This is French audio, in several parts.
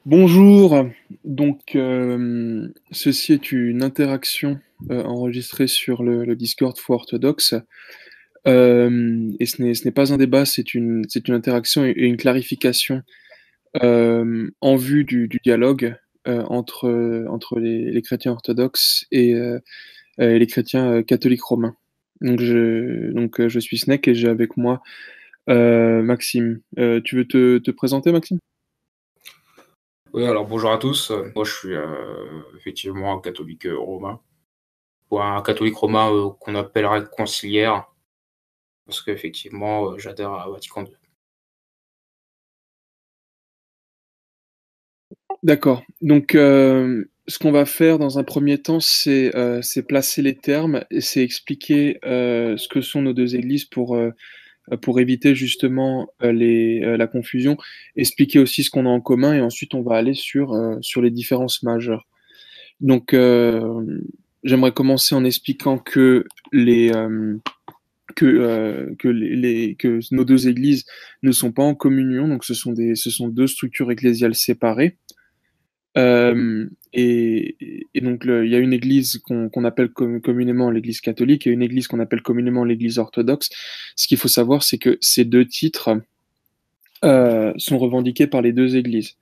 Bonjour, ceci est une interaction enregistrée sur le Discord for Orthodox. Et ce n'est pas un débat, c'est une interaction et une clarification en vue du dialogue entre les chrétiens orthodoxes et les chrétiens catholiques romains. Je suis Snake et j'ai avec moi Maxime. Tu veux te présenter, Maxime? Oui, alors bonjour à tous. Moi, je suis effectivement un catholique romain, ou un catholique romain qu'on appellerait conciliaire, parce qu'effectivement, j'adhère à Vatican II. D'accord. Ce qu'on va faire dans un premier temps, c'est placer les termes et c'est expliquer ce que sont nos deux églises pour éviter justement la confusion, expliquer aussi ce qu'on a en commun et ensuite on va aller sur les différences majeures. Donc, j'aimerais commencer en expliquant que nos deux églises ne sont pas en communion, donc ce sont deux structures ecclésiales séparées. Il y a une église qu'on appelle communément l'église catholique et une église qu'on appelle communément l'église orthodoxe. Ce qu'il faut savoir, c'est que ces deux titres sont revendiqués par les deux églises.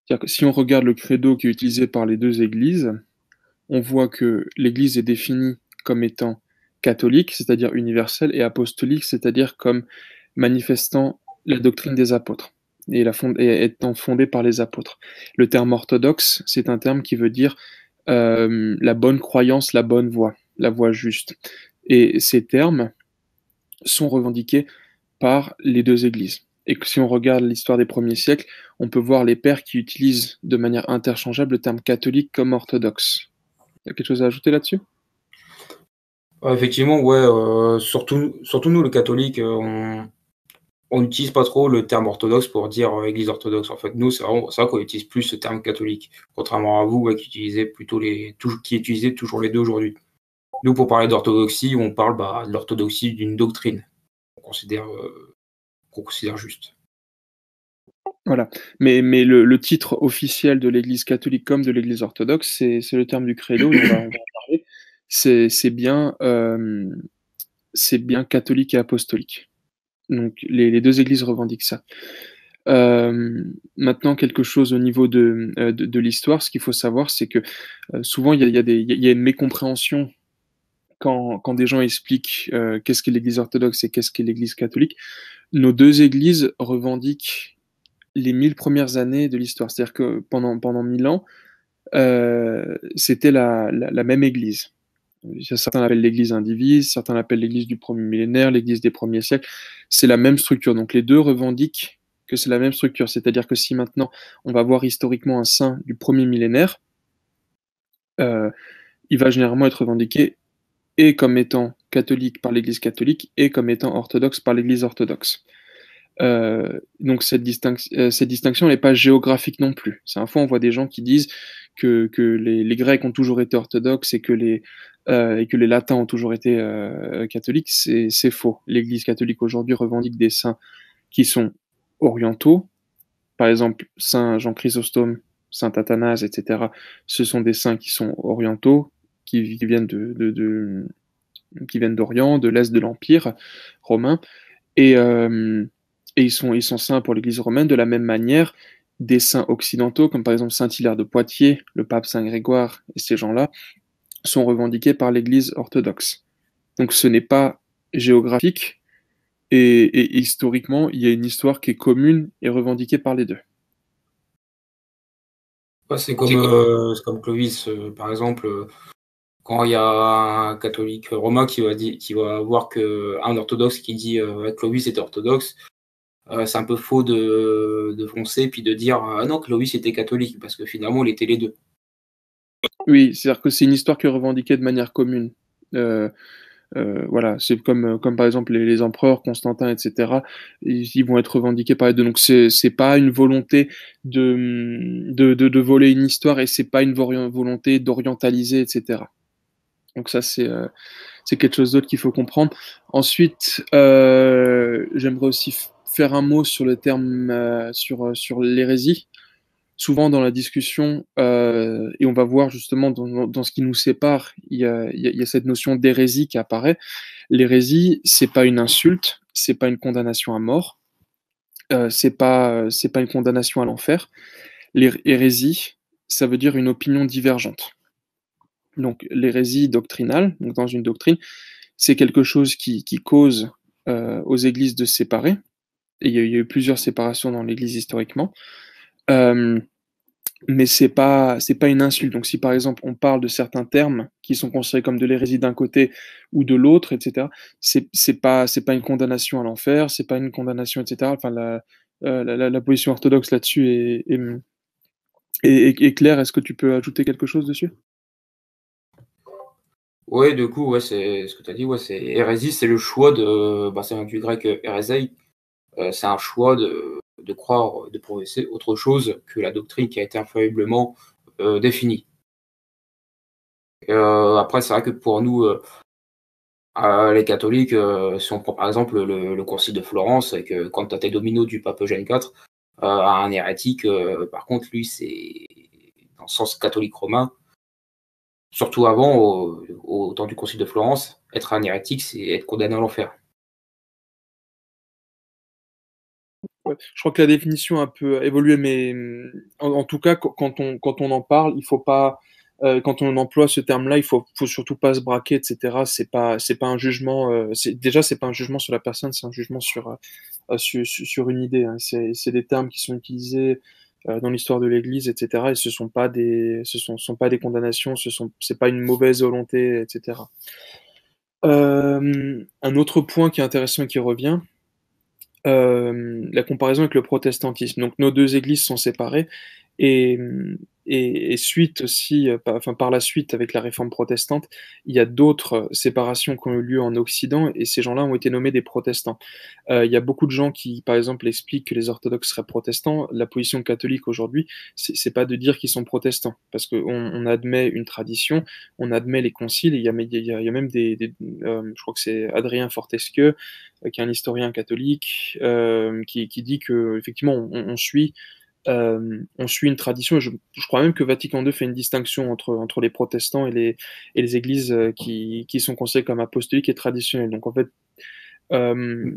C'est-à-dire que si on regarde le credo qui est utilisé par les deux églises, on voit que l'église est définie comme étant catholique, c'est-à-dire universelle, et apostolique, c'est-à-dire comme manifestant la doctrine des apôtres et étant fondée par les apôtres. Le terme orthodoxe, c'est un terme qui veut dire la bonne croyance, la voie juste. Et ces termes sont revendiqués par les deux églises. Et que si on regarde l'histoire des premiers siècles, on peut voir les pères qui utilisent de manière interchangeable le terme catholique comme orthodoxe. Il y a quelque chose à ajouter là-dessus? Ouais, effectivement, ouais, surtout nous, les catholiques, on n'utilise pas trop le terme orthodoxe pour dire Église orthodoxe. En fait, nous, c'est vrai qu'on utilise plus ce terme catholique, contrairement à vous, ouais, qui utilisez toujours les deux aujourd'hui. Nous, pour parler d'orthodoxie, on parle de l'orthodoxie d'une doctrine qu'on considère juste. Voilà. Mais le titre officiel de l'Église catholique comme de l'Église orthodoxe, c'est le terme du credo, et on va en parler. C'est bien, c'est bien catholique et apostolique. Donc les deux églises revendiquent ça. Maintenant, quelque chose au niveau de l'histoire, ce qu'il faut savoir, c'est que souvent il y a une mécompréhension quand des gens expliquent qu'est-ce qu'est l'Église orthodoxe et qu'est-ce qu'est l'Église catholique. Nos deux églises revendiquent les 1000 premières années de l'histoire. C'est-à-dire que pendant 1000 ans, c'était la même église. Certains l'appellent l'église indivise, certains l'appellent l'église du premier millénaire, l'église des premiers siècles. C'est la même structure. Donc les deux revendiquent que c'est la même structure. C'est-à-dire que si maintenant on va voir historiquement un saint du premier millénaire, euh, il va généralement être revendiqué et comme étant catholique par l'église catholique et comme étant orthodoxe par l'église orthodoxe. Donc cette distinction n'est pas géographique non plus. C'est un fois on voit des gens qui disent que les Grecs ont toujours été orthodoxes et que les Latins ont toujours été catholiques. C'est faux. L'Église catholique aujourd'hui revendique des saints qui sont orientaux. Par exemple, Saint Jean Chrysostome, Saint Athanase, etc. Ce sont des saints qui sont orientaux, qui viennent qui viennent d'Orient, de l'Est de l'Empire romain. Et, euh, et ils sont saints pour l'Église romaine de la même manière des saints occidentaux, comme par exemple Saint Hilaire de Poitiers, le pape Saint Grégoire, et ces gens-là, sont revendiqués par l'Église orthodoxe. Donc ce n'est pas géographique, et historiquement, il y a une histoire qui est commune et revendiquée par les deux. Ouais, c'est comme Clovis, par exemple, quand il y a un catholique romain qui va voir un orthodoxe qui dit Clovis était orthodoxe, c'est un peu faux de foncer puis de dire ah non, Clovis était catholique, parce que finalement il était les deux. Oui, c'est-à-dire que c'est une histoire qui est revendiquée de manière commune. Euh, voilà, c'est comme par exemple les empereurs, Constantin, etc. Ils vont être revendiqués par les deux. Donc c'est pas une volonté de voler une histoire et c'est pas une volonté d'orientaliser, etc. Donc ça c'est quelque chose d'autre qu'il faut comprendre. Ensuite, j'aimerais aussi faire un mot sur le terme sur l'hérésie. souvent dans la discussion, et on va voir justement dans ce qui nous sépare, il y a cette notion d'hérésie qui apparaît. L'hérésie, c'est pas une insulte, c'est pas une condamnation à mort, c'est pas une condamnation à l'enfer. L'hérésie, ça veut dire une opinion divergente. Donc l'hérésie doctrinale, donc dans une doctrine, c'est quelque chose qui cause, aux églises de se séparer, et il y a eu plusieurs séparations dans l'Église historiquement. Hem, mais c'est pas une insulte. Donc si par exemple on parle de certains termes qui sont considérés comme de l'hérésie d'un côté ou de l'autre, et cetera, c'est pas une condamnation à l'enfer, c'est pas une condamnation, et cetera. Enfin la position orthodoxe là-dessus est claire. Est-ce que tu peux ajouter quelque chose dessus? Ouais, du coup, ouais, c'est ce que tu as dit, ouais, c'est hérésie, c'est le choix de bah, ça vient du grec, héréseï, c'est un choix de croire, de professer autre chose que la doctrine qui a été infailliblement, définie. Après, c'est vrai que pour nous, les catholiques, si on prend par exemple le concile de Florence et que Cantate Domino du pape Eugène IV, un hérétique, par contre, lui, c'est dans le sens catholique romain, surtout avant, au temps du concile de Florence, être un hérétique, c'est être condamné à l'enfer. Ouais, je crois que la définition a un peu évolué, mais en tout cas, quand on en parle, il faut pas, quand on emploie ce terme-là, il faut surtout pas se braquer, et cetera. C'est pas un jugement, c'est pas un jugement sur la personne, c'est un jugement sur une idée, hein. C'est des termes qui sont utilisés, dans l'histoire de l'Église, et cetera, et ce sont pas des condamnations, c'est pas une mauvaise volonté, et cetera. Un autre point qui est intéressant et qui revient, la comparaison avec le protestantisme. Donc nos 2 églises sont séparées, et et suite aussi, par la suite avec la réforme protestante, il y a d'autres, séparations qui ont eu lieu en Occident, et ces gens-là ont été nommés des protestants. Il y a beaucoup de gens qui, par exemple, expliquent que les orthodoxes seraient protestants. La position catholique aujourd'hui, c'est pas de dire qu'ils sont protestants, parce qu'on admet une tradition, on admet les conciles, et il y a même je crois que c'est Adrien Fortescue, qui est un historien catholique, qui dit qu'effectivement on suit une tradition, et je crois même que Vatican II fait une distinction entre les protestants et les églises, qui sont considérées comme apostoliques et traditionnelles. Donc en fait, euh,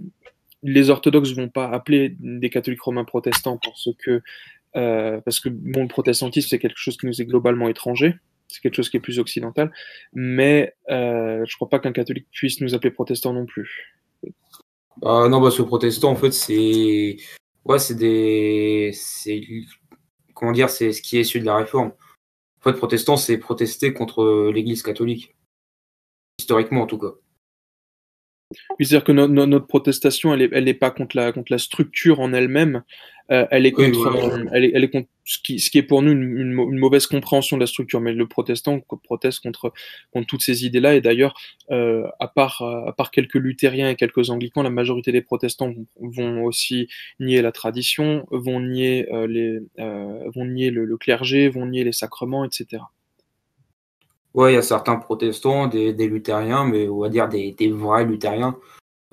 les orthodoxes vont pas appeler des catholiques romains protestants parce que bon, le protestantisme c'est quelque chose qui nous est globalement étranger, c'est quelque chose qui est plus occidental, mais je crois pas qu'un catholique puisse nous appeler protestants non plus. Non, parce que protestant, en fait, c'est ouais, c'est comment dire? C'est ce qui est issu de la Réforme. En fait, protestant, c'est protester contre l'Église catholique, historiquement, en tout cas. Oui, c'est-à-dire que notre protestation, elle est pas contre la structure en elle-même, elle est Oui, contre, voilà. elle est contre ce qui est pour nous une mauvaise compréhension de la structure. Mais le protestant proteste contre toutes ces idées-là. Et d'ailleurs, à part quelques luthériens et quelques anglicans, la majorité des protestants vont aussi nier la tradition, vont nier le clergé, vont nier les sacrements, et cetera. Ouais, il y a certains protestants, des luthériens, mais on va dire des vrais luthériens,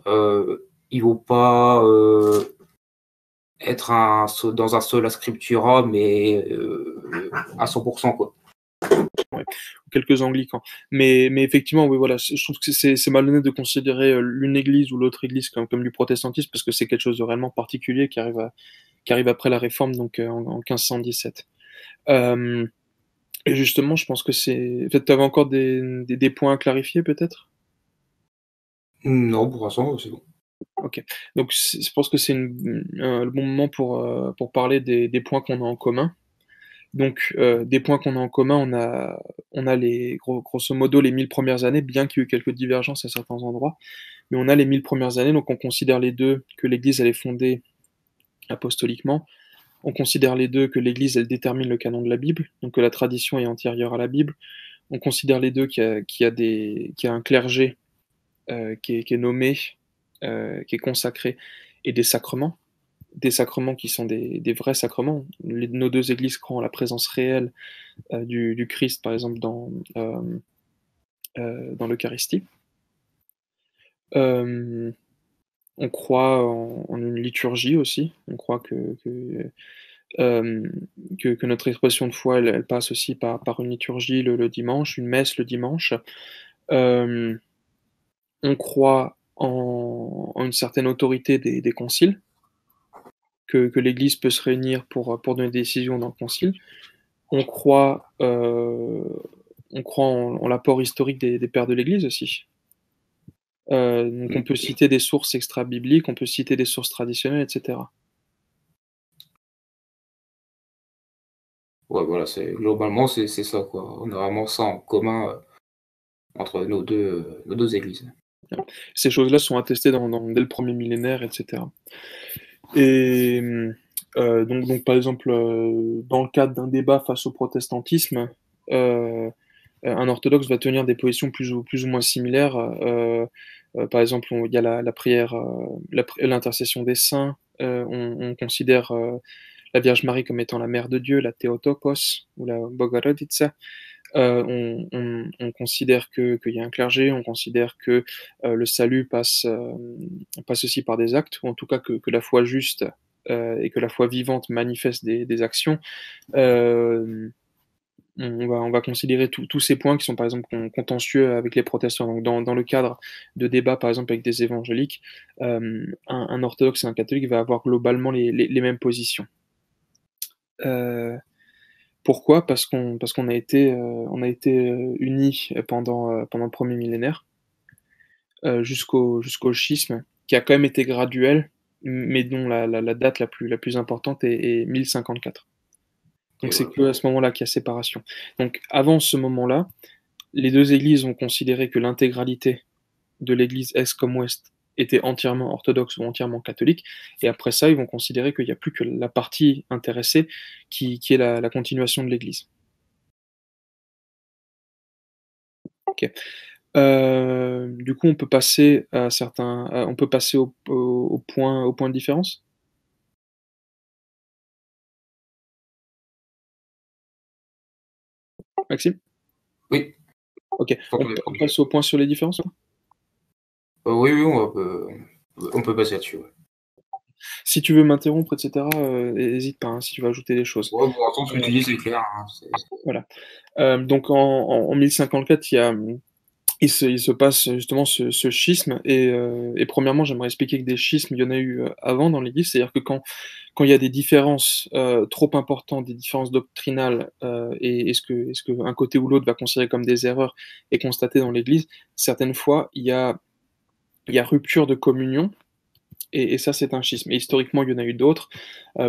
ils vont pas, être dans un sola scriptura, mais à 100%, quoi. Ouais, quelques anglicans. Mais effectivement, oui, voilà, je trouve que c'est malhonnête de considérer, l'une église ou l'autre église comme du protestantisme, parce que c'est quelque chose de réellement particulier qui arrive après la Réforme, donc en 1517. Euh, et justement, je pense que c'est. Peut-être tu avais encore des points à clarifier, peut-être? Non, pour l'instant, c'est bon. Ok. Donc, je pense que c'est le bon moment pour parler des points qu'on a en commun. Donc, des points qu'on a en commun, on a grosso modo les 1000 premières années, bien qu'il y ait eu quelques divergences à certains endroits, mais on a les 1000 premières années, donc on considère les deux que l'Église elle est fondée apostoliquement. On considère les deux que l'Église elle détermine le canon de la Bible, donc que la tradition est antérieure à la Bible. On considère les deux qu'il y a un clergé, qui est nommé, qui est consacré, et des sacrements qui sont des vrais sacrements. Nos deux églises croient en la présence réelle, du Christ, par exemple, dans l'Eucharistie. Euh, on croit en une liturgie aussi. On croit que notre expression de foi, elle passe aussi par une liturgie le dimanche, une messe le dimanche. Hem, on croit en une certaine autorité des conciles, que l'Église peut se réunir pour donner des décisions dans le concile. On croit, on croit en l'apport historique des pères de l'Église aussi. Donc on peut citer des sources extra-bibliques, on peut citer des sources traditionnelles et cetera. Ouais, voilà, globalement, c'est ça, quoi. On a vraiment ça en commun, entre nos 2 églises. Ces choses-là sont attestées dès le premier millénaire et cetera. Et donc par exemple, dans le cadre d'un débat face au protestantisme, un orthodoxe va tenir des positions plus ou moins similaires. Par exemple, il y a la prière, l'intercession des saints. On considère la Vierge Marie comme étant la mère de Dieu, la Theotokos ou la Bogorodice. On considère qu'il y a un clergé, on considère que le salut passe aussi par des actes, ou en tout cas que la foi juste et que la foi vivante manifeste des actions. On va considérer tous ces points qui sont par exemple contentieux avec les protestants. Donc dans le cadre de débats par exemple avec des évangéliques, un orthodoxe et un catholique va avoir globalement les mêmes positions. Pourquoi? Parce qu'on a été unis pendant le premier millénaire, jusqu'au schisme, qui a quand même été graduel, mais dont la date la plus importante est 1054. Et Donc c'est ouais. qu'à ce moment-là qu'il y a séparation. Donc avant ce moment-là, les 2 églises ont considéré que l'intégralité de l'église est comme ouest était entièrement orthodoxe ou entièrement catholique, et après ça, ils vont considérer qu'il n'y a plus que la partie intéressée qui est la continuation de l'église. OK. Du coup, on peut passer au point de différence? Maxime? Oui, OK. je On t'entendais on pas. passe au point sur les différences, là? Oui, oui, on peut passer là-dessus, ouais. Si tu veux m'interrompre et cetera, hésite pas, hein, si tu veux ajouter des choses. Ouais, pour l'instant, ce Heu, que tu dis, c'est clair, hein, voilà. Donc en 1054, il se passe justement ce schisme et premièrement, j'aimerais expliquer que des schismes, il y en a eu, avant dans l'Église. C'est-à-dire que quand il y a des différences, trop importantes, des différences doctrinales, et est-ce que un côté ou l'autre va considérer comme des erreurs et constatées dans l'Église, certaines fois, il y a rupture de communion et ça, c'est un schisme. Et historiquement, il y en a eu d'autres.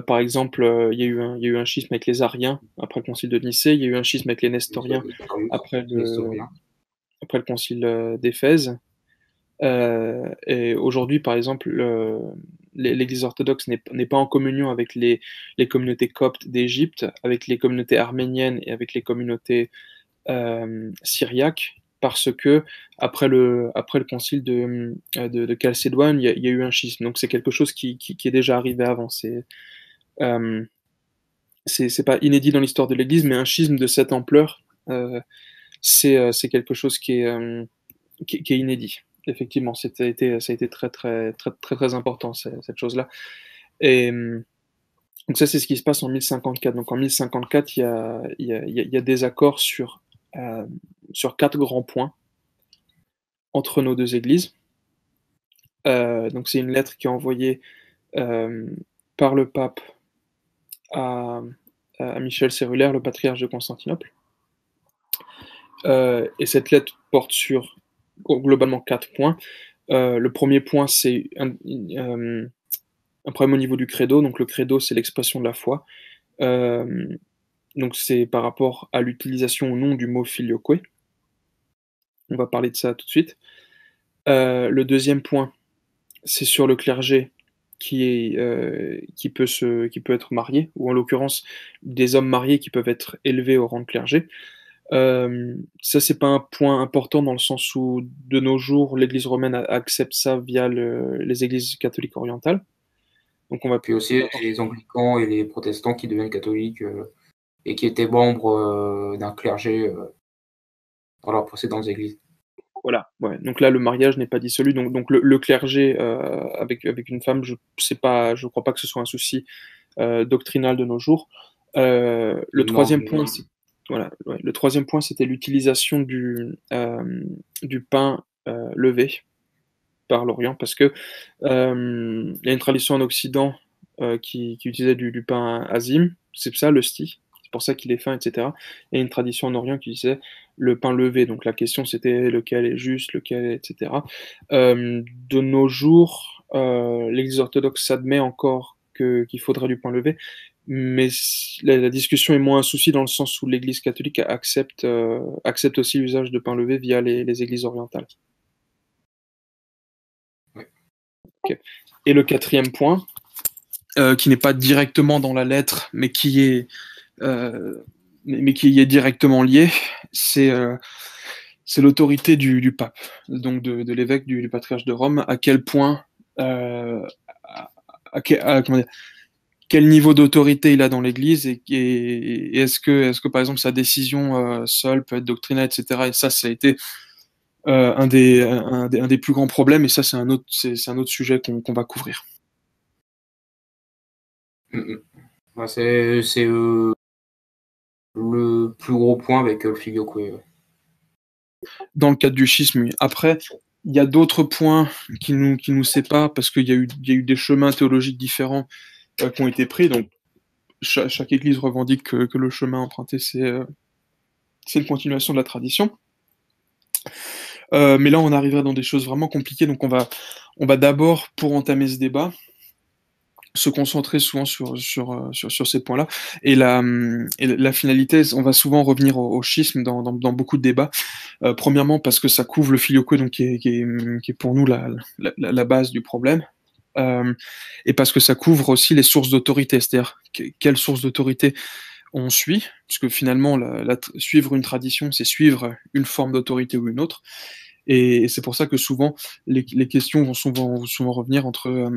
Par exemple, il y a eu un schisme avec les Ariens après le concile de Nicée, il y a eu un schisme avec les Nestoriens après le nestorien. après le concile, d'Éphèse. Et aujourd'hui, par exemple, l'Église orthodoxe n'est pas en communion avec les communautés coptes d'Égypte, avec les communautés arméniennes et avec les communautés syriaques, parce que après le concile de Chalcédoine, il y a eu un schisme. Donc c'est quelque chose qui est déjà arrivé avant. Euh, c'est pas inédit dans l'histoire de l'Église, mais un schisme de cette ampleur, c'est quelque chose qui est inédit. Effectivement, ça a été très, très, très, très, très important, cette chose-là. Et donc ça, c'est ce qui se passe en 1054. Donc en 1054, il y a des accords sur 4 grands points entre nos 2 églises. Donc c'est une lettre qui est envoyée par le pape à Michel Cérulaire, le patriarche de Constantinople. Et cette lettre porte sur globalement 4 points. Le premier point, c'est un problème au niveau du credo. Donc le credo, c'est l'expression de la foi. Donc c'est par rapport à l'utilisation ou non du mot filioque. On va parler de ça tout de suite. Le deuxième point, c'est sur le clergé qui peut être marié, ou en l'occurrence des hommes mariés qui peuvent être élevés au rang de clergé. Ça, c'est pas un point important dans le sens où, de nos jours, l'Église romaine accepte ça via les églises catholiques orientales. Donc on va Puis aussi les anglicans et les protestants qui deviennent catholiques, et qui étaient membres, d'un clergé, dans leurs précédentes églises. Voilà, ouais, donc là, le mariage n'est pas dissolu, donc le clergé, avec une femme, je crois pas que ce soit un souci, doctrinal de nos jours. Le troisième point, voilà, ouais, le troisième point, c'était l'utilisation du pain levé par l'Orient, parce que il y a une tradition en Occident qui utilisait du pain azim, c'est ça le sti, c'est pour ça qu'il est fin, etc. Et une tradition en Orient qui disait le pain levé. Donc la question c'était lequel est juste, lequel, etc. De nos jours, l'Église orthodoxe s'admet encore qu'il faudrait du pain levé, mais la discussion est moins un souci dans le sens où l'Église catholique accepte aussi l'usage de pain levé via les églises orientales. Ouais. Okay. Et le quatrième point, qui n'est pas directement dans la lettre, mais qui est directement lié, c'est l'autorité du pape, donc de l'évêque, du patriarche de Rome, à quel point, comment dire, quel niveau d'autorité il a dans l'Église et est-ce que par exemple sa décision seule peut être doctrinale, etc. Et ça a été un des plus grands problèmes, et ça c'est un autre sujet qu'on va couvrir. Ouais, c'est le plus gros point avec le filioque. Dans le cadre du schisme, oui. Après, il y a d'autres points qui nous séparent parce qu'il y a eu des chemins théologiques différents qui ont été pris. Donc, chaque église revendique que le chemin emprunté, c'est une continuation de la tradition. Mais là, on arriverait dans des choses vraiment compliquées. Donc, on va d'abord, pour entamer ce débat, se concentrer souvent sur ces points-là. Et la finalité, on va souvent revenir au schisme dans beaucoup de débats. Premièrement, parce que ça couvre le filioque, donc qui est pour nous la base du problème. Et parce que ça couvre aussi les sources d'autorité, c'est-à-dire quelles sources d'autorité on suit, puisque finalement, suivre une tradition, c'est suivre une forme d'autorité ou une autre. Et c'est pour ça que souvent, les questions vont souvent revenir entre,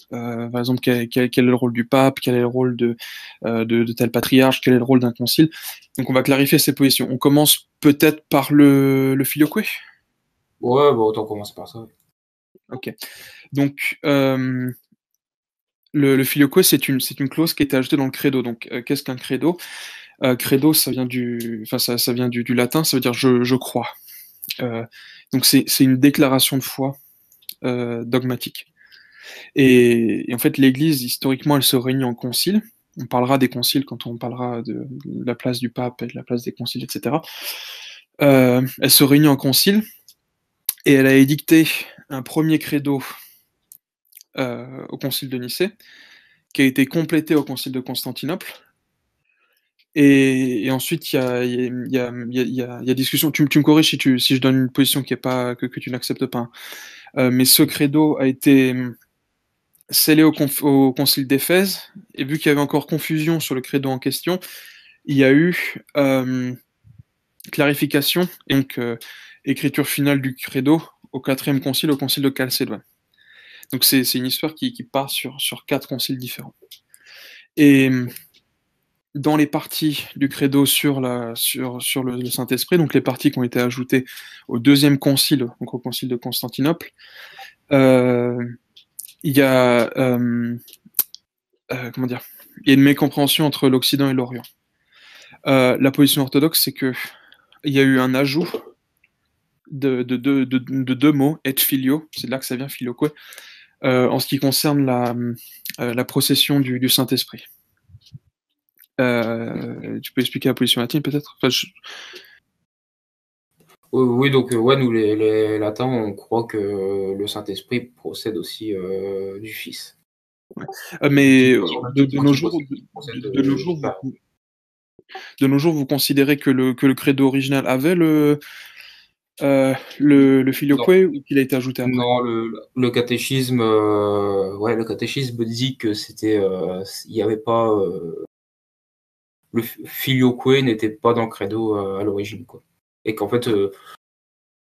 par exemple, quel est le rôle du pape, quel est le rôle de tel patriarche, quel est le rôle d'un concile. Donc on va clarifier ces positions. On commence peut-être par le filioque. Ouais, bah autant commencer par ça. Ok. Donc, le filioque, c'est une clause qui a été ajoutée dans le credo. Donc, qu'est-ce qu'un credo? Credo, ça vient ça vient du latin, ça veut dire je crois. Donc, c'est une déclaration de foi dogmatique. Et en fait, l'Église, historiquement, elle se réunit en concile. On parlera des conciles quand on parlera de la place du pape et de la place des conciles, etc. Elle se réunit en concile et elle a édicté un premier credo au concile de Nicée, qui a été complété au concile de Constantinople. Et ensuite, il y a discussion. Tu me corriges si je donne une position qui est pas, que tu n'acceptes pas. Mais ce credo a été scellé au concile d'Éphèse, et vu qu'il y avait encore confusion sur le credo en question, il y a eu clarification, et donc écriture finale du credo au quatrième concile, au concile de Chalcédoine. Donc c'est une histoire qui part sur 4 conciles différents. Et dans les parties du credo sur le Saint-Esprit, donc les parties qui ont été ajoutées au deuxième concile, donc au concile de Constantinople, il y a comment dire, il y a une mécompréhension entre l'Occident et l'Orient. La position orthodoxe, c'est que il y a eu un ajout de deux mots, et filio, c'est de là que ça vient, filioque, en ce qui concerne la procession du Saint-Esprit. Tu peux expliquer la position latine peut-être? Oui, donc ouais, nous les latins, on croit que le Saint-Esprit procède aussi du Fils. Ouais. Mais de nos jours, de nos jours, vous considérez que le credo original avait le filioque ou qu'il a été ajouté après? Non, le catéchisme, ouais, le catéchisme dit que c'était, il y avait pas, le filioque n'était pas dans le credo à l'origine, quoi. Et qu'en fait,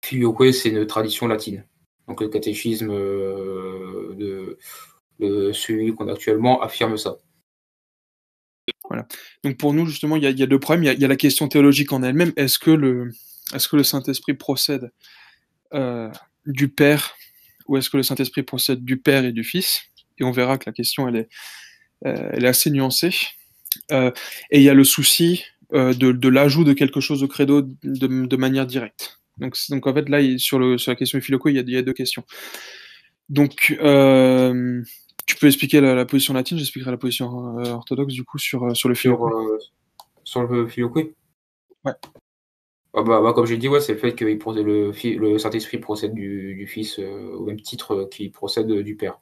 filioque, c'est une tradition latine. Donc le catéchisme de celui qu'on a actuellement affirme ça. Voilà. Donc pour nous, justement, il y a deux problèmes. Il y a la question théologique en elle-même. Est-ce que le Saint-Esprit procède du Père, ou est-ce que le Saint-Esprit procède du Père et du Fils? Et on verra que la question, elle est assez nuancée. Et il y a le souci de l'ajout de quelque chose au credo de manière directe. Donc en fait, là, sur la question du Filoquo, il y a 2 questions. Donc, tu peux expliquer la position latine, j'expliquerai la position orthodoxe, du coup, sur le Filoquo. Sur le Filioque. Ouais. Comme j'ai dit, ouais, c'est le fait que le Saint-Esprit procède du Fils au même titre qu'il procède du Père.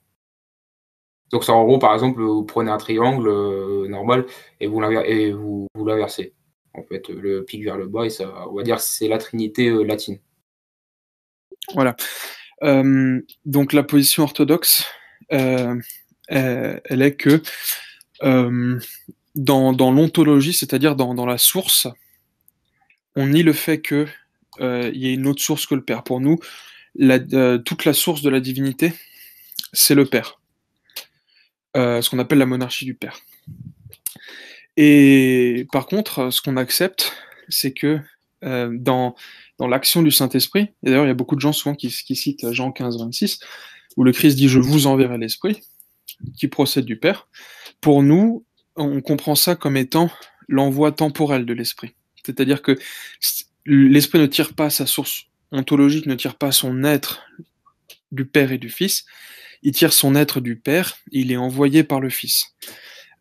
Donc, c'est en gros, par exemple, vous prenez un triangle normal et vous l'inversez. En fait, le pic vers le bas, et ça, on va dire, c'est la Trinité latine. Voilà. Donc, la position orthodoxe, elle est que dans l'ontologie, c'est-à-dire dans la source, on nie le fait qu'il y ait une autre source que le Père. Pour nous, toute la source de la divinité, c'est le Père. Ce qu'on appelle la monarchie du Père. Et par contre, ce qu'on accepte, c'est que dans l'action du Saint-Esprit, et d'ailleurs il y a beaucoup de gens souvent qui citent Jean 15, 26, où le Christ dit « Je vous enverrai l'Esprit », qui procède du Père. Pour nous, on comprend ça comme étant l'envoi temporel de l'Esprit. C'est-à-dire que l'Esprit ne tire pas sa source ontologique, ne tire pas son être du Père et du Fils, il tire son être du Père, il est envoyé par le Fils.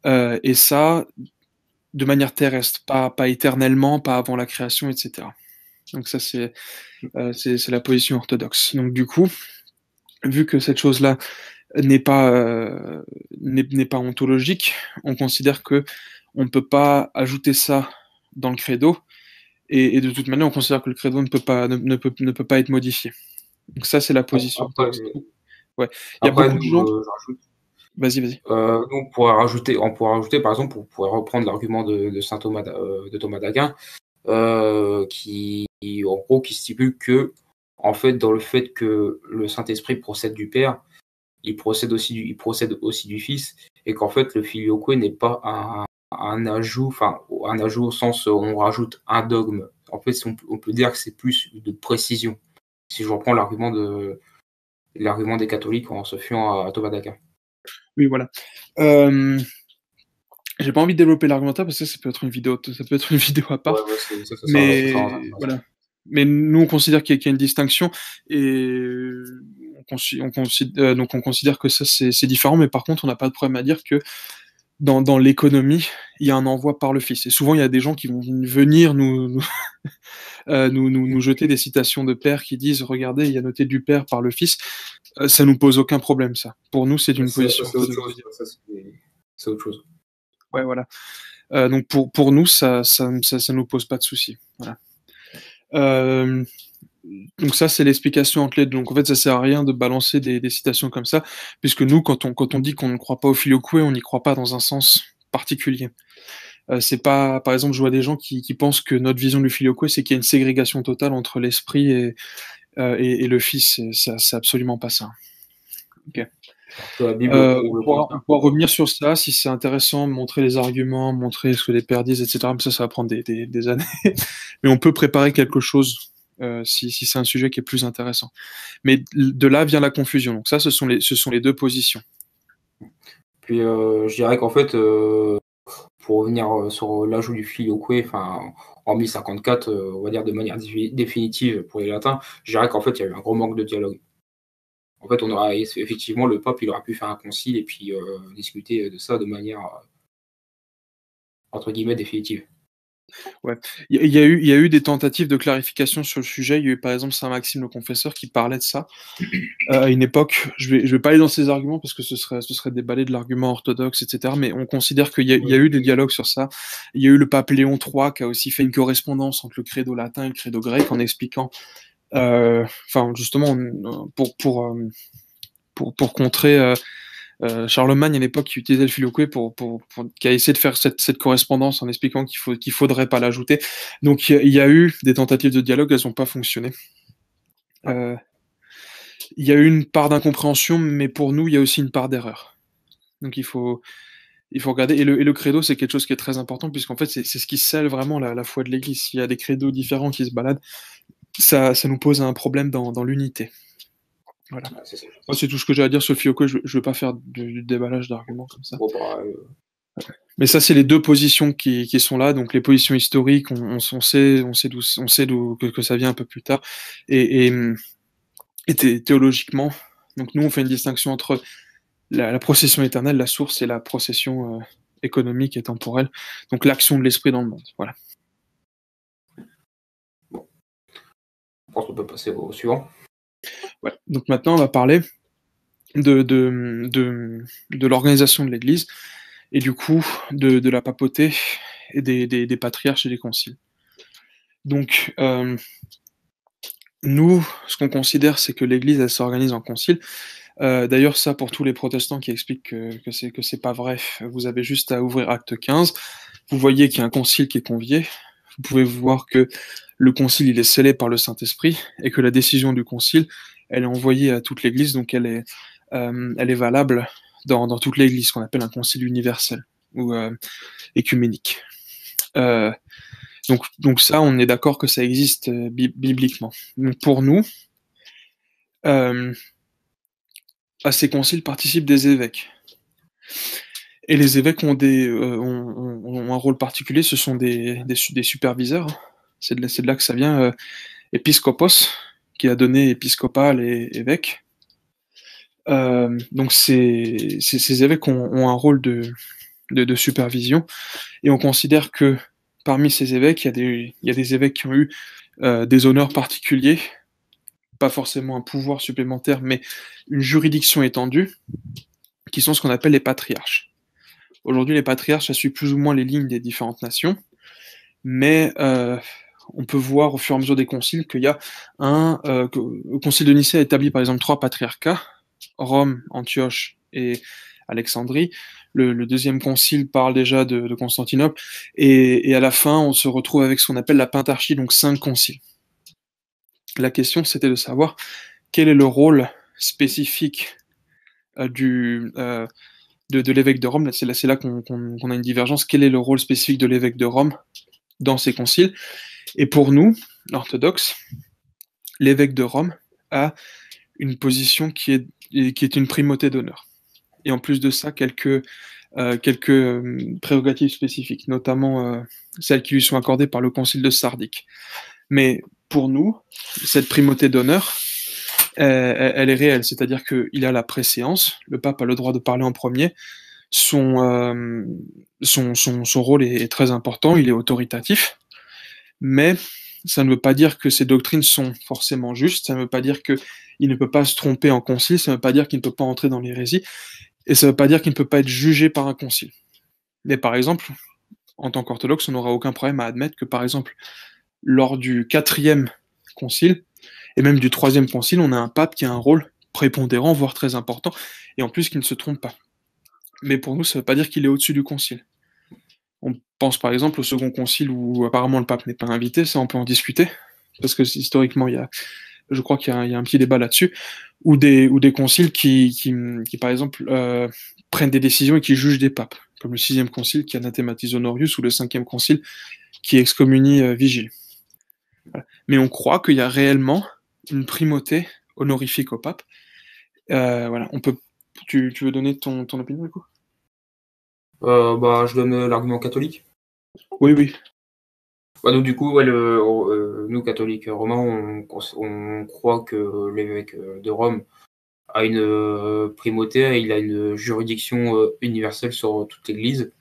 Et ça, de manière terrestre, pas éternellement, pas avant la création, etc. Donc ça, c'est la position orthodoxe. Donc du coup, vu que cette chose-là n'est pas ontologique, on considère que on ne peut pas ajouter ça dans le credo, et de toute manière, on considère que le credo ne peut pas être modifié. Donc ça, c'est la position orthodoxe. Ouais. Il y a beaucoup de gens. Vas-y. Nous, on pourrait rajouter, par exemple, on pourrait reprendre l'argument de saint Thomas, de Thomas d'Aquin, qui en gros qui stipule que, en fait, dans le fait que le Saint-Esprit procède du Père, il procède aussi du Fils, et qu'en fait le Filioque n'est pas un ajout au sens où on rajoute un dogme. En fait, on peut dire que c'est plus de précision. Si je reprends l'argument des catholiques en se fiant à Thomas d'Aquin. Oui, voilà. J'ai pas envie de développer l'argumentaire parce que ça peut être une vidéo à part. Ouais, mais voilà. Mais nous, on considère qu'il y a une distinction, et donc on considère que ça c'est différent. Mais par contre, on n'a pas de problème à dire que dans l'économie, il y a un envoi par le Fils. Et souvent, il y a des gens qui vont venir nous jeter des citations de pères qui disent regardez, il y a noté du Père par le Fils. Ça nous pose aucun problème, ça. Pour nous, c'est une position. C'est autre chose. Ouais, voilà. Donc pour nous, ça nous pose pas de soucis. Voilà. Donc ça, c'est l'explication entre les deux. Donc en fait, ça sert à rien de balancer des citations comme ça, puisque nous, quand on dit qu'on ne croit pas au Filioque, on n'y croit pas dans un sens particulier. C'est pas, par exemple, je vois des gens qui pensent que notre vision du Filioque, c'est qu'il y a une ségrégation totale entre l'esprit et le Fils. C'est absolument pas ça. Ok. On pourra revenir sur ça si c'est intéressant, montrer les arguments, montrer ce que les pères disent, etc. Mais ça va prendre des années. Mais on peut préparer quelque chose si c'est un sujet qui est plus intéressant. Mais de là vient la confusion. Donc ça, ce sont les deux positions. Puis je dirais qu'en fait, pour revenir sur l'ajout du Filioque, en 1054, on va dire de manière définitive pour les latins, je dirais qu'en fait, il y a eu un gros manque de dialogue. En fait, effectivement, le pape, il aurait pu faire un concile et puis discuter de ça de manière, entre guillemets, définitive. Ouais. Il y a eu des tentatives de clarification sur le sujet. Il y a eu par exemple Saint Maxime le Confesseur qui parlait de ça à une époque. Je vais pas aller dans ces arguments parce que ce serait déballer de l'argument orthodoxe, etc. Mais on considère qu'il y a eu des dialogues sur ça. Il y a eu le pape Léon III qui a aussi fait une correspondance entre le credo latin et le credo grec en expliquant, justement pour contrer Charlemagne à l'époque qui utilisait le Filioque qui a essayé de faire cette correspondance en expliquant qu'il faudrait pas l'ajouter. Donc il y a eu des tentatives de dialogue, elles n'ont pas fonctionné. Il y a eu une part d'incompréhension, mais pour nous il y a aussi une part d'erreur. Donc il faut regarder. Et le credo, c'est quelque chose qui est très important, puisqu'en fait c'est ce qui scelle vraiment la foi de l'Église. S'il y a des credos différents qui se baladent, ça nous pose un problème dans l'unité. Voilà. Moi, c'est tout ce que j'ai à dire sur le Filioque. Je ne veux pas faire du déballage d'arguments comme ça. Mais ça, c'est les deux positions qui sont là. Donc les positions historiques, on sait d'où que ça vient un peu plus tard. Et théologiquement, donc nous, on fait une distinction entre la procession éternelle, la source, et la procession économique et temporelle. Donc l'action de l'esprit dans le monde. Voilà. Je pense qu'on peut passer au suivant. Ouais. Donc maintenant, on va parler de l'organisation de l'Église et du coup de la papauté et des patriarches et des conciles. Donc, nous, ce qu'on considère, c'est que l'Église, elle s'organise en concile. D'ailleurs, ça, pour tous les protestants qui expliquent que c'est pas vrai, vous avez juste à ouvrir Acte 15. Vous voyez qu'il y a un concile qui est convié. Vous pouvez voir que le concile, il est scellé par le Saint-Esprit et que la décision du concile, elle est envoyée à toute l'Église, donc elle est valable dans toute l'Église, ce qu'on appelle un concile universel ou écuménique. Donc ça, on est d'accord que ça existe bibliquement. Donc pour nous, à ces conciles participent des évêques. Et les évêques ont un rôle particulier, ce sont des superviseurs. C'est de là que ça vient, épiscopos, qui a donné épiscopal et évêque. Donc ces évêques ont un rôle de supervision, et on considère que parmi ces évêques, il y a des évêques qui ont eu des honneurs particuliers, pas forcément un pouvoir supplémentaire, mais une juridiction étendue, qui sont ce qu'on appelle les patriarches. Aujourd'hui, les patriarches, ça suit plus ou moins les lignes des différentes nations, mais on peut voir au fur et à mesure des conciles qu'il y a le concile de Nicée a établi par exemple 3 patriarcats, Rome, Antioche et Alexandrie. Le deuxième concile parle déjà de Constantinople, et à la fin, on se retrouve avec ce qu'on appelle la pentarchie, donc 5 conciles. La question, c'était de savoir quel est le rôle spécifique de l'évêque de Rome. C'est là qu'on a une divergence. Quel est le rôle spécifique de l'évêque de Rome dans ces conciles? Et pour nous, orthodoxes, l'évêque de Rome a une position qui est une primauté d'honneur. Et en plus de ça, quelques prérogatives spécifiques, notamment celles qui lui sont accordées par le concile de Sardique. Mais pour nous, cette primauté d'honneur, elle est réelle, c'est-à-dire qu'il a la préséance, le pape a le droit de parler en premier, son rôle est très important, il est autoritatif, mais ça ne veut pas dire que ses doctrines sont forcément justes, ça ne veut pas dire qu'il ne peut pas se tromper en concile, ça ne veut pas dire qu'il ne peut pas entrer dans l'hérésie, et ça ne veut pas dire qu'il ne peut pas être jugé par un concile. Mais par exemple, en tant qu'orthodoxe, on n'aura aucun problème à admettre que, par exemple, lors du 4e concile, et même du 3e concile, on a un pape qui a un rôle prépondérant, voire très important, et en plus qui ne se trompe pas. Mais pour nous, ça ne veut pas dire qu'il est au-dessus du concile. On pense par exemple au second concile où apparemment le pape n'est pas invité, ça on peut en discuter, parce que historiquement, je crois qu'il y a un petit débat là-dessus, ou des conciles qui par exemple, prennent des décisions et qui jugent des papes, comme le 6e concile qui anathématise Honorius, ou le 5e concile qui excommunie Vigile. Voilà. Mais on croit qu'il y a réellement une primauté honorifique au pape. Voilà, tu veux donner ton opinion du coup? Je donne l'argument catholique. Oui, oui. Donc du coup, ouais, nous catholiques romains, on croit que l'évêque de Rome a une primauté, il a une juridiction universelle sur toute l'Église,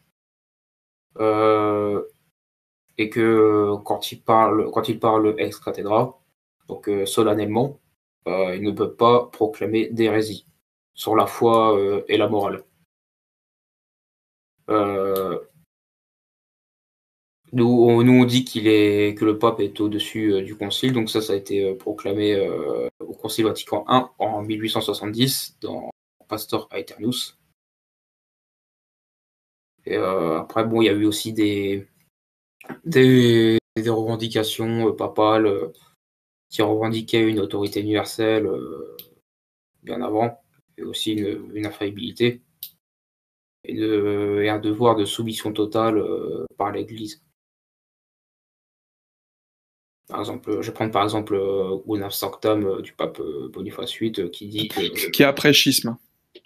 et que quand il parle ex cathedra, donc solennellement, il ne peut pas proclamer d'hérésie sur la foi et la morale. Nous, on dit que le pape est au-dessus du concile, donc ça a été proclamé au Concile Vatican I en 1870 dans Pastor Aeternus. Et après, bon, il y a eu aussi des revendications papales qui revendiquaient une autorité universelle bien avant, et aussi une infaillibilité et un devoir de soumission totale par l'Église. Par exemple, je vais prendre par exemple Unam Sanctam du pape Boniface VIII qui dit que. Qui est après schisme.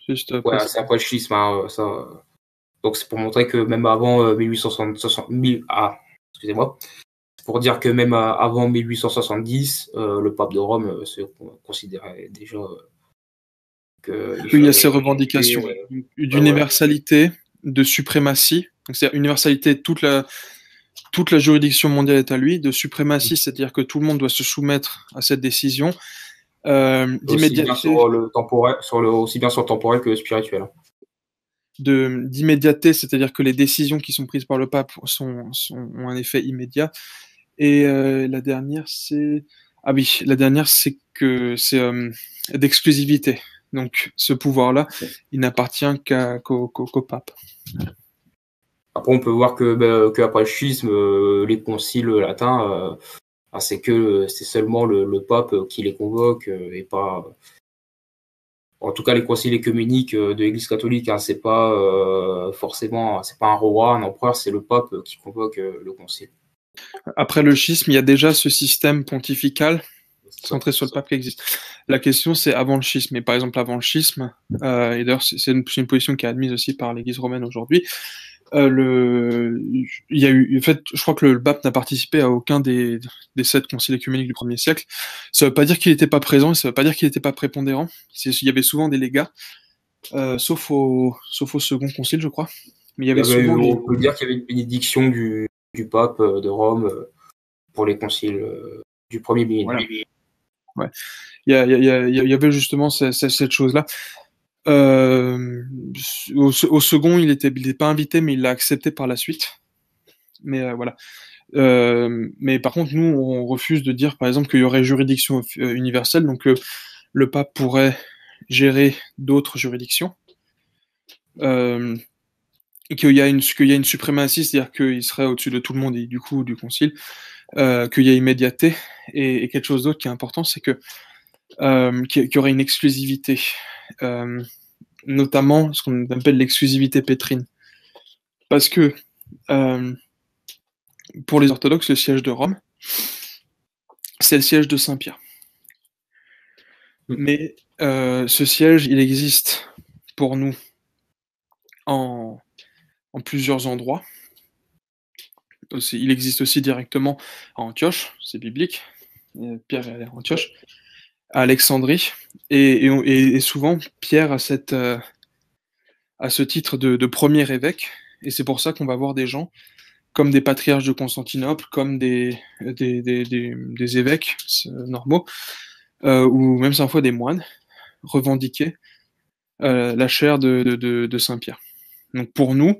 Juste Ouais, c'est après le schisme, hein, ça. Donc c'est pour montrer que même avant 1860, excusez-moi, c'est pour dire que même avant 1870, le pape de Rome se considérait déjà qu'il Oui, il y a ces fallait revendications ouais, ouais. d'universalité, de suprématie. Donc, c'est-à-dire universalité, toute la juridiction mondiale est à lui. De suprématie, c'est-à-dire que tout le monde doit se soumettre à cette décision. Aussi bien D'immédiateté, sur le temporel, aussi bien sur le temporel que le spirituel. d'immédiateté, c'est-à-dire que les décisions qui sont prises par le pape ont un effet immédiat. Et la dernière, c'est... Ah oui, la dernière, c'est que c'est d'exclusivité. Donc, ce pouvoir-là, il n'appartient qu'au pape. Après, on peut voir qu'après le schisme, les conciles latins, c'est seulement le pape qui les convoque et pas. En tout cas, les conciles œcuméniques de l'Église catholique, hein, c'est pas forcément, c'est pas un roi, un empereur, c'est le pape qui convoque le concile. Après le schisme, il y a déjà ce système pontifical C'est ça. centré sur le pape qui existe. La question, c'est avant le schisme. Et par exemple, avant le schisme, et d'ailleurs, c'est une position qui est admise aussi par l'Église romaine aujourd'hui, il y a eu, en fait, je crois que le pape n'a participé à aucun des 7 conciles œcuméniques du 1er siècle. Ça veut pas dire qu'il n'était pas présent, et ça veut pas dire qu'il n'était pas prépondérant. Il y avait souvent des légats, sauf au second concile, je crois. Mais il y avait souvent On peut dire qu'il y avait une bénédiction du pape de Rome pour les conciles du premier millénaire. Voilà. Ouais. Il y avait justement cette chose-là. Au second, il n'était pas invité, mais il l'a accepté par la suite. Mais voilà. Mais par contre, nous, on refuse de dire, par exemple, qu'il y aurait juridiction universelle, donc le pape pourrait gérer d'autres juridictions, et qu'il y a une suprématie, c'est-à-dire qu'il serait au-dessus de tout le monde et du coup du concile, qu'il y a immédiateté, et quelque chose d'autre qui est important, c'est que qu'il y aurait une exclusivité, notamment ce qu'on appelle l'exclusivité pétrine. Parce que pour les orthodoxes, le siège de Rome, c'est le siège de Saint-Pierre. Mais ce siège, il existe pour nous en plusieurs endroits. Il existe aussi directement à Antioche, c'est biblique. Pierre est allé à Antioche, à Alexandrie, et souvent Pierre a ce titre de premier évêque, et c'est pour ça qu'on va voir des gens comme des patriarches de Constantinople, comme des évêques normaux, ou même parfois des moines, revendiquer la chaire de Saint-Pierre. Donc pour nous,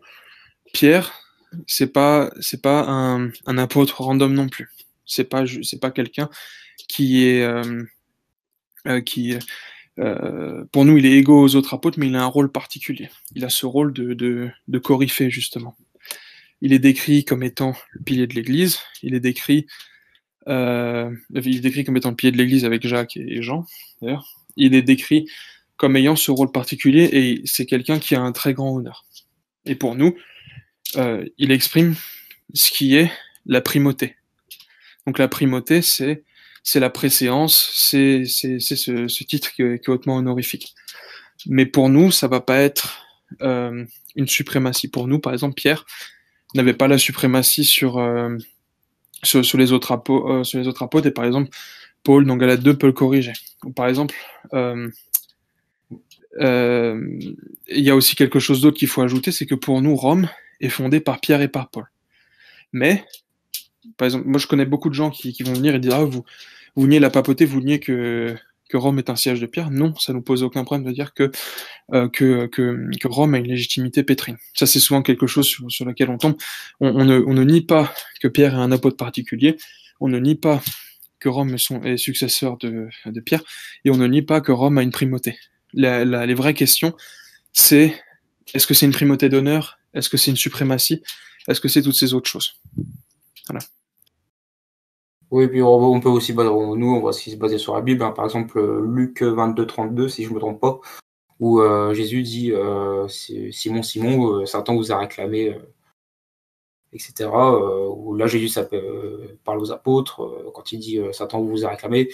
Pierre, c'est pas un apôtre random non plus. C'est pas quelqu'un qui est pour nous, il est égaux aux autres apôtres, mais il a un rôle particulier. Il a ce rôle de coryphée, justement. Il est décrit comme étant le pilier de l'Église. Il est décrit comme étant le pilier de l'Église avec Jacques et Jean, d'ailleurs. Il est décrit comme ayant ce rôle particulier, et c'est quelqu'un qui a un très grand honneur. Et pour nous, il exprime ce qui est la primauté. Donc la primauté, c'est la préséance, c'est ce titre qui est hautement honorifique. Mais pour nous, ça va pas être une suprématie. Pour nous, par exemple, Pierre n'avait pas la suprématie sur les autres apôtres, et par exemple, Paul, dans Galates 2, peut le corriger. Ou par exemple, il y a aussi quelque chose d'autre qu'il faut ajouter, c'est que pour nous, Rome est fondée par Pierre et par Paul. Mais, par exemple, moi je connais beaucoup de gens qui vont venir et dire, ah, vous niez la papauté, vous niez que Rome est un siège de Pierre. Non, ça nous pose aucun problème de dire que Rome a une légitimité pétrine. Ça, c'est souvent quelque chose sur lequel on tombe. On ne nie pas que Pierre est un apôtre particulier, on ne nie pas que Rome est successeur de Pierre, et on ne nie pas que Rome a une primauté. Les vraies questions, c'est est-ce que c'est une primauté d'honneur? Est-ce que c'est une suprématie? Est-ce que c'est toutes ces autres choses? Voilà. Oui, puis on peut aussi, nous, on va aussi se baser sur la Bible, hein. Par exemple, Luc 22-32, si je me trompe pas, où Jésus dit Simon, Simon, Satan vous a réclamé, etc. Où là, Jésus parle aux apôtres quand il dit Satan vous a réclamé.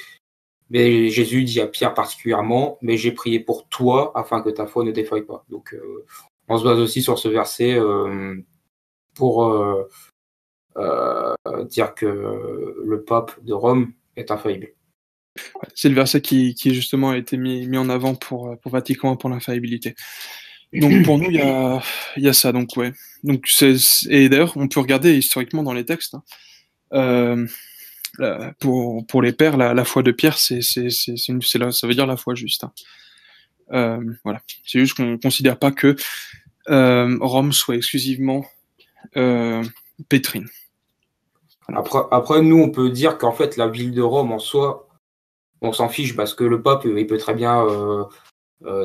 Mais Jésus dit à Pierre particulièrement, mais j'ai prié pour toi afin que ta foi ne défaille pas. Donc, on se base aussi sur ce verset pour dire que le pape de Rome est infaillible. C'est le verset qui justement a été mis en avant pour Vatican I, pour l'infaillibilité. Donc pour nous, il y a ça, donc ouais. Donc et d'ailleurs, on peut regarder historiquement dans les textes, hein, pour les pères, la foi de Pierre, ça veut dire la foi juste, hein. Voilà. C'est juste qu'on ne considère pas que Rome soit exclusivement pétrine. Après, nous, on peut dire qu'en fait, la ville de Rome en soi, on s'en fiche parce que le pape, il peut très bien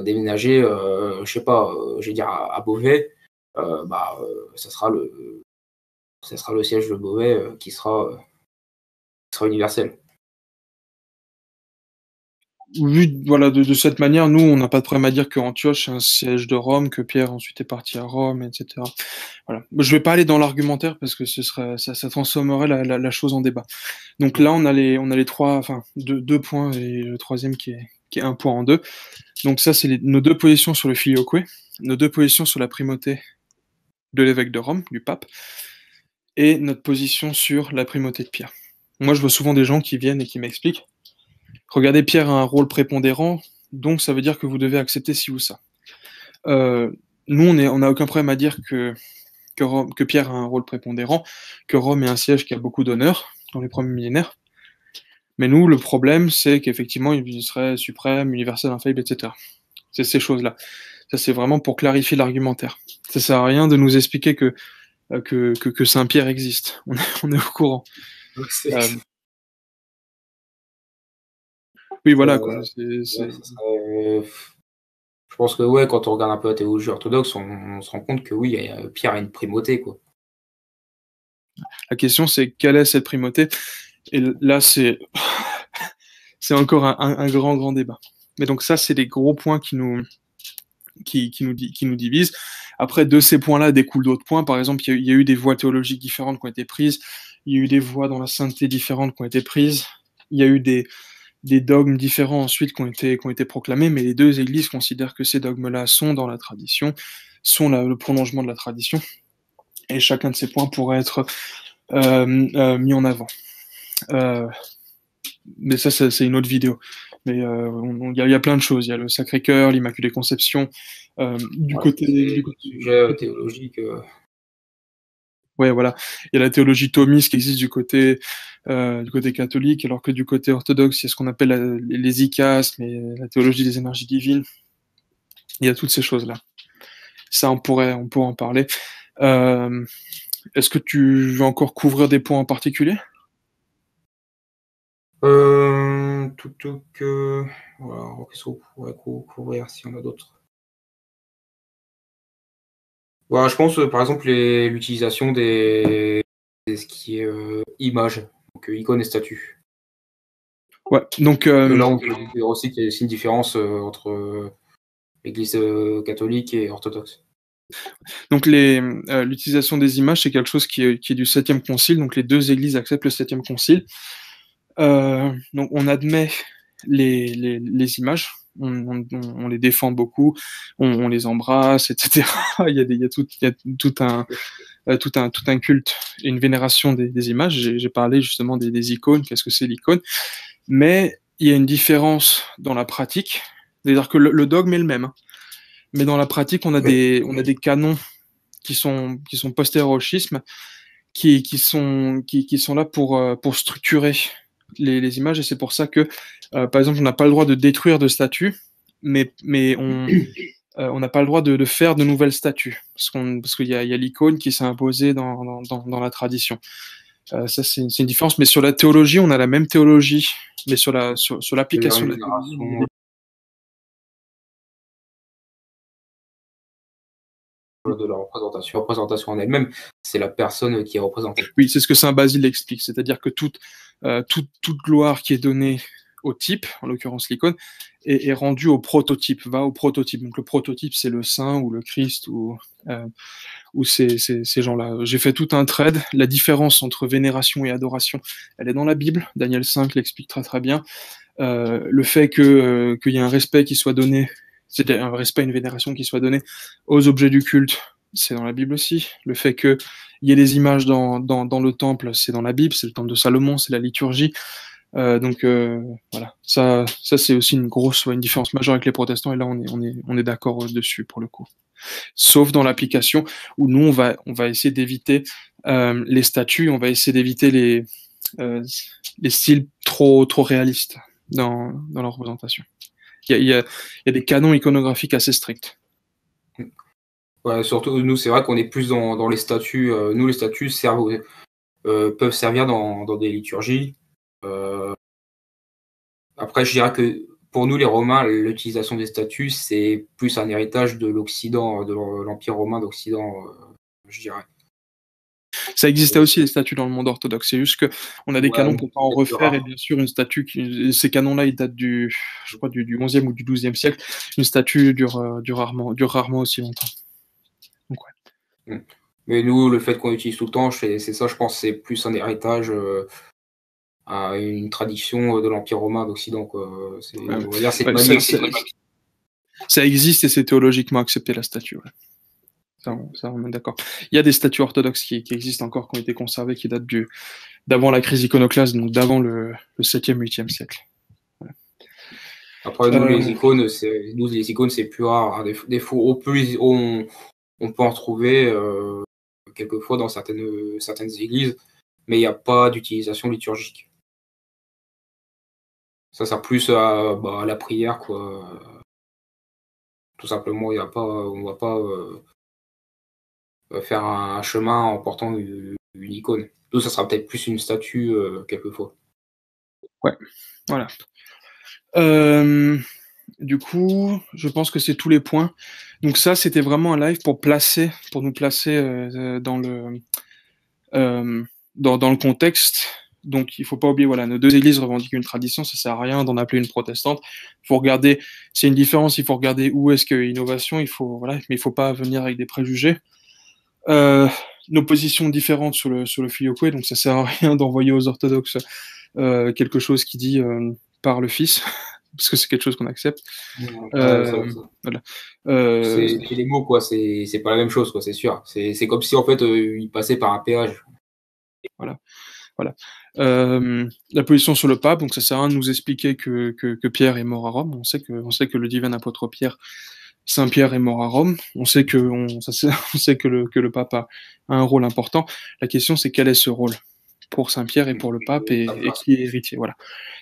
déménager, je sais pas, je vais dire à Beauvais. Ça sera le siège de Beauvais qui sera universel. Vu voilà, de cette manière, nous, on n'a pas de problème à dire qu'Antioche est un siège de Rome, que Pierre ensuite est parti à Rome, etc. Voilà. Je vais pas aller dans l'argumentaire parce que ça transformerait la chose en débat. Donc là, on a les trois, enfin deux points et le troisième qui est un point en deux. Donc ça, c'est nos deux positions sur le filioque, nos deux positions sur la primauté de l'évêque de Rome, du pape, et notre position sur la primauté de Pierre. Moi, je vois souvent des gens qui viennent et qui m'expliquent: regardez, Pierre a un rôle prépondérant, donc ça veut dire que vous devez accepter ci ou ça. Nous, on n'a aucun problème à dire que Pierre a un rôle prépondérant, que Rome est un siège qui a beaucoup d'honneur dans les premiers millénaires. Mais nous, le problème, c'est qu'effectivement, il serait suprême, universel, infaillible, etc. C'est ces choses-là. Ça, c'est vraiment pour clarifier l'argumentaire. Ça sert à rien de nous expliquer que Saint-Pierre existe. On est au courant. Oui, voilà, quoi. Je pense que ouais, quand on regarde un peu la théologie orthodoxe, on se rend compte que oui, Pierre a une primauté, quoi. La question, c'est quelle est cette primauté? Et là, c'est encore un grand débat. Mais donc ça, c'est des gros points qui nous divisent. Après, de ces points-là découlent d'autres points. Par exemple, il y a eu des voies théologiques différentes qui ont été prises. Il y a eu des voies dans la sainteté différentes qui ont été prises. Il y a eu des dogmes différents ensuite qui ont été proclamés, mais les deux églises considèrent que ces dogmes-là sont dans la tradition, sont le prolongement de la tradition, et chacun de ces points pourrait être mis en avant. Mais ça, c'est une autre vidéo. Mais il y a plein de choses. Il y a le Sacré-Cœur, l'Immaculée Conception. Du côté sujet théologique. Ouais, voilà. Il y a la théologie thomiste qui existe du côté catholique, alors que du côté orthodoxe, il y a ce qu'on appelle les icasmes et la théologie des énergies divines. Il y a toutes ces choses-là. Ça, on pourrait en parler. Est-ce que tu veux encore couvrir des points en particulier? Voilà, qu'est-ce qu'on pourrait couvrir si on a d'autres? Voilà, je pense, par exemple, l'utilisation de ce qui est image, donc icône et statue. Ouais, donc Là, on peut dire aussi qu'il y a aussi une différence entre l'Église catholique et orthodoxe. Donc l'utilisation des images, c'est quelque chose qui est du 7e concile, donc les deux églises acceptent le 7e concile. Donc on admet les images, on les défend beaucoup, on les embrasse, etc. il y a tout un culte et une vénération des images. J'ai parlé justement des icônes, qu'est-ce que c'est l'icône, mais il y a une différence dans la pratique, c'est-à-dire que le dogme est le même, hein. Mais dans la pratique, on a des canons qui sont postérieurs au schisme, qui sont là pour structurer les images, et c'est pour ça que, par exemple, on n'a pas le droit de détruire de statues, mais on n'a pas le droit de faire de nouvelles statues, parce qu'il y a l'icône qui s'est imposée dans la tradition. Ça, c'est une différence, mais sur la théologie, on a la même théologie, mais sur l'application de la théologie, de la représentation en elle-même, c'est la personne qui est représentée. Oui, c'est ce que saint Basile explique, c'est-à-dire que toute gloire qui est donnée au type, en l'occurrence l'icône, est rendue au prototype, va au prototype. Donc le prototype, c'est le saint ou le Christ ou ces gens-là. J'ai fait tout un thread. La différence entre vénération et adoration, elle est dans la Bible. Daniel 5 l'explique très très bien. Le fait qu'il y ait un respect qui soit donné c'est un respect, une vénération qui soit donnée aux objets du culte, c'est dans la Bible aussi. Le fait qu'il y ait des images dans le temple, c'est dans la Bible, c'est le temple de Salomon, c'est la liturgie. Donc voilà, ça c'est aussi une différence majeure avec les protestants, et là on est d'accord dessus pour le coup. Sauf dans l'application où nous on va essayer d'éviter les statues, on va essayer d'éviter les styles trop réalistes dans leur représentation. Il y a des canons iconographiques assez stricts. Ouais, surtout nous, c'est vrai qu'on est plus dans les statues. Nous, les statues peuvent servir dans des liturgies. Après, je dirais que pour nous, les Romains, l'utilisation des statues, c'est plus un héritage de l'Occident, de l'Empire romain d'Occident, je dirais. Ça existait aussi les statues dans le monde orthodoxe. C'est juste que on a des canons Ouais, pour pas en refaire, et bien sûr une statue ces canons-là, ils datent je crois du 11e ou du 12e siècle. Une statue dure rarement aussi longtemps. Donc ouais. Mais nous, le fait qu'on utilise tout le temps, c'est ça, je pense, c'est plus un héritage à une tradition de l'Empire romain d'Occident, quoi. On va dire, c'est une ça existe et c'est théologiquement accepté, la statue. Ouais. Ça, on est d'accord. Il y a des statues orthodoxes qui existent encore, qui ont été conservées, qui datent d'avant la crise iconoclaste, donc d'avant le 7e, 8e siècle. Ouais. Après, nous, les icônes, c'est plus rare. Des fois, on peut en trouver quelquefois dans certaines églises, mais il n'y a pas d'utilisation liturgique. Ça sert plus à la prière, quoi. Tout simplement, on va pas faire un chemin en portant une icône. Nous, ça sera peut-être plus une statue quelquefois. Ouais, voilà. Du coup, je pense que c'est tous les points. Donc ça, c'était vraiment un live pour nous placer dans le contexte. Donc il faut pas oublier, voilà, nos deux églises revendiquent une tradition, ça sert à rien d'en appeler une protestante. Il faut regarder, s'il y a une différence, il faut regarder où est-ce qu'il y a innovation, mais il faut pas venir avec des préjugés. Nos positions différentes sur le filioque, donc ça sert à rien d'envoyer aux orthodoxes quelque chose qui dit par le Fils, parce que c'est quelque chose qu'on accepte. Voilà. C'est les mots, quoi. C'est pas la même chose, quoi. C'est sûr. C'est comme si en fait il passait par un péage. Voilà. La position sur le pape, donc ça sert à rien de nous expliquer que Pierre est mort à Rome. On sait que le divin apôtre Pierre, Saint Pierre, est mort à Rome. On sait que le pape a un rôle important. La question, c'est quel est ce rôle pour Saint Pierre et pour le pape, et qui est héritier. Voilà.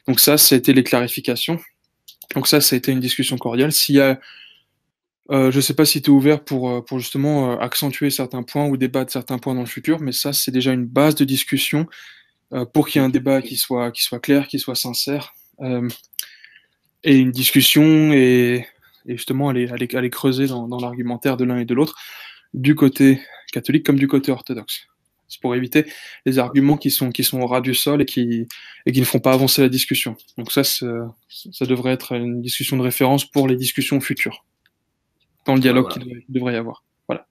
Donc ça c'était les clarifications. Donc ça a été une discussion cordiale. S'il y a je sais pas si tu es ouvert pour justement accentuer certains points ou débattre certains points dans le futur, mais ça c'est déjà une base de discussion pour qu'il y ait un débat qui soit clair, qui soit sincère, et une discussion, et justement aller creuser dans l'argumentaire de l'un et de l'autre, du côté catholique comme du côté orthodoxe. C'est pour éviter les arguments qui sont au ras du sol et qui ne font pas avancer la discussion. Donc ça devrait être une discussion de référence pour les discussions futures, dans le dialogue qu'il devrait y avoir. Voilà.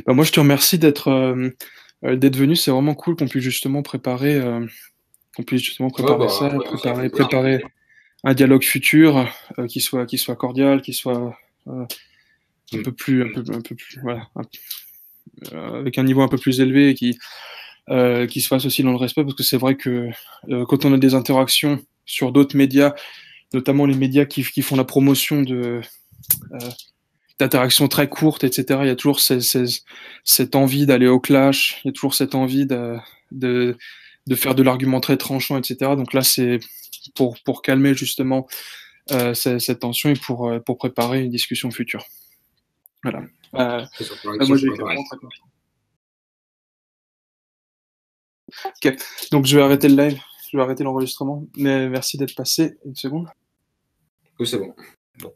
Bah, moi, je te remercie d'être venu. C'est vraiment cool qu'on puisse justement préparer, ça, préparer un dialogue futur qui soit cordial, qui soit un peu plus, voilà, avec un niveau un peu plus élevé, et qui se fasse aussi dans le respect, parce que c'est vrai que quand on a des interactions sur d'autres médias, notamment les médias qui font la promotion d'interactions très courtes, etc., il y a toujours cette envie d'aller au clash, il y a toujours cette envie de faire de l'argument très tranchant, etc. Donc là, c'est pour calmer justement cette tension, et pour préparer une discussion future. Voilà. Moi, j'ai été vraiment très content. Ok, donc je vais arrêter le live, je vais arrêter l'enregistrement, mais merci d'être passé. Une seconde. Oui, c'est bon. Donc,